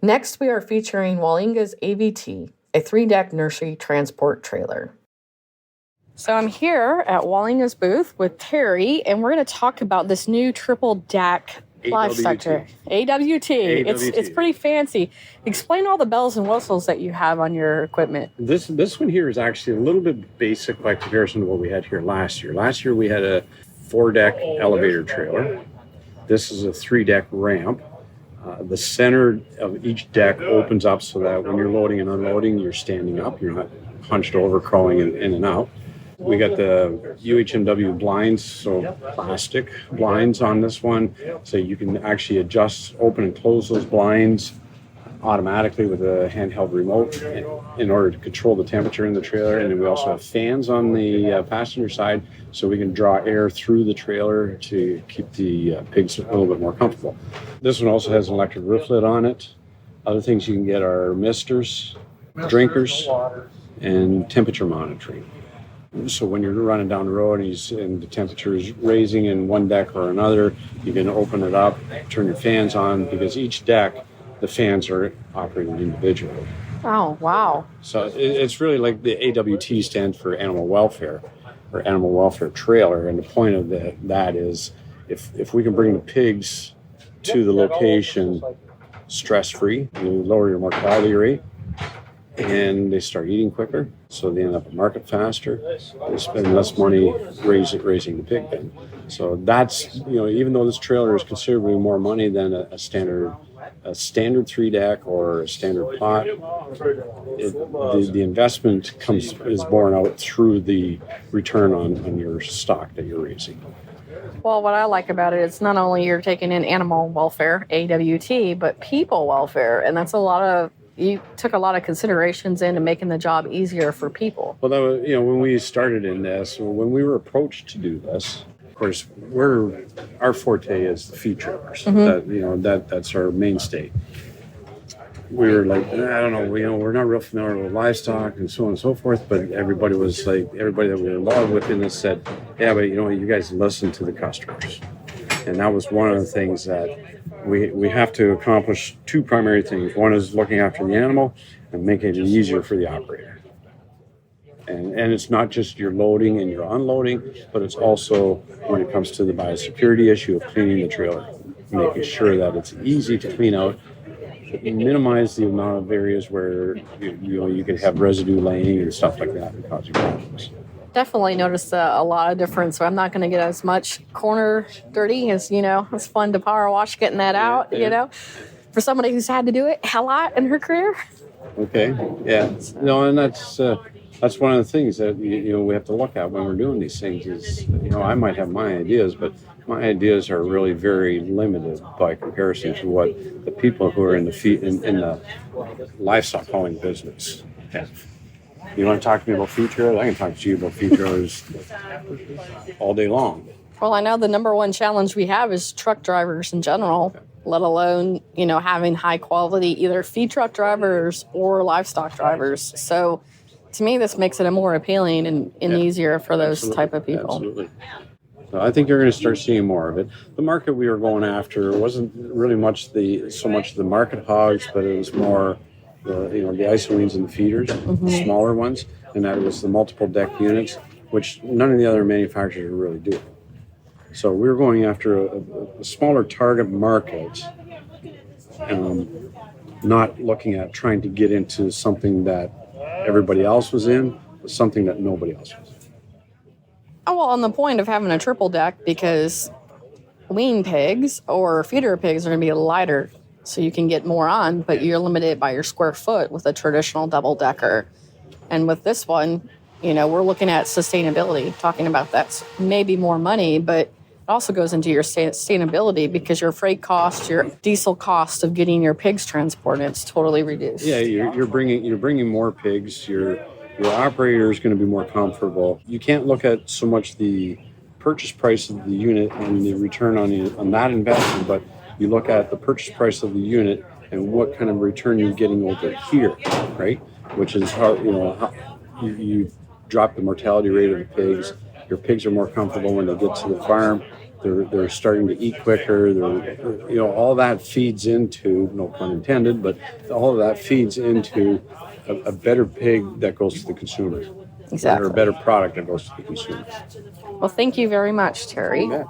Next, we are featuring Walinga's AVT, a 3-deck nursery transport trailer. So I'm here at Walinga's booth with Terry, and we're going to talk about this new triple deck livestock trailer. AWT. It's pretty fancy. Explain all the bells and whistles that you have on your equipment. This one here is actually a little bit basic by comparison to what we had here last year. Last year we had a 4-deck elevator trailer. This is a 3-deck ramp. The center of each deck opens up so that when you're loading and unloading, you're standing up. You're not hunched over, crawling in and out. We got the UHMW blinds, so plastic blinds on this one. So you can actually adjust, open and close those blinds automatically with a handheld remote in order to control the temperature in the trailer. And then we also have fans on the passenger side, so we can draw air through the trailer to keep the pigs a little bit more comfortable. This one also has an electric roof lid on it. Other things you can get are misters, drinkers, and temperature monitoring. So when you're running down the road and the temperature is raising in one deck or another, you can open it up, turn your fans on, because each deck, the fans are operating individually. Oh, wow. So it's really like the AWT stands for animal welfare, or animal welfare trailer. And the point of that is if we can bring the pigs to the location stress-free, you lower your mortality rate, and they start eating quicker, so they end up at market faster. They spend less money raising the pig pen. So that's, even though this trailer is considerably more money than a standard 3-deck or a standard pot, the investment is borne out through the return on your stock that you're raising. Well, what I like about it is not only you're taking in animal welfare, AWT, but people welfare, and that's you took a lot of considerations into making the job easier for people. Well, that was, when we started in this, when we were approached to do this, of course, our forte is the feed trailers. Mm-hmm. That's our mainstay. We were like, I don't know, we're not real familiar with livestock and so on and so forth, but everybody that we were involved with in this said, yeah, but you guys listen to the customers. And that was one of the things that we have to accomplish. Two primary things. One is looking after the animal and making it easier for the operator. And it's not just your loading and your unloading, but it's also when it comes to the biosecurity issue of cleaning the trailer, making sure that it's easy to clean out, minimize the amount of areas where you could have residue laying and stuff like that and causing problems. Definitely noticed a lot of difference. So I'm not going to get as much corner dirty as, it's fun to power wash getting that out, for somebody who's had to do it a lot in her career. Okay. Yeah. No, and that's one of the things that, we have to look at when we're doing these things is, I might have my ideas, but my ideas are really very limited by comparison to what the people who are in the livestock hauling business have. You want to talk to me about feed trailers? I can talk to you about feed trailers all day long. Well, I know the number one challenge we have is truck drivers in general, let alone, having high quality either feed truck drivers or livestock drivers. So to me, this makes it more appealing and easier for those type of people. Absolutely. So I think you're going to start seeing more of it. The market we were going after wasn't really so much the market hogs, but it was more the isolines and the feeders, the smaller ones, and that was the multiple deck units, which none of the other manufacturers are really doing. So we were going after a smaller target market, not looking at trying to get into something that everybody else was in, but something that nobody else was in. Oh, well, on the point of having a triple deck, because wean pigs or feeder pigs are going to be lighter, so you can get more on, but you're limited by your square foot with a traditional double decker. And with this one, we're looking at sustainability, talking about that's maybe more money, but it also goes into your sustainability because your freight cost, your diesel cost of getting your pigs transported, it's totally reduced. Yeah, you're bringing more pigs. Your operator is going to be more comfortable. You can't look at so much the purchase price of the unit and the return on that investment, but you look at the purchase price of the unit and what kind of return you're getting over here, right? Which is how you drop the mortality rate of the pigs. Your pigs are more comfortable when they get to the farm. They're starting to eat quicker. All that feeds into, no pun intended, but all of that feeds into a better pig that goes to the consumer. Or a Exactly. better product that goes to the consumer. Well, thank you very much, Terry. Yeah.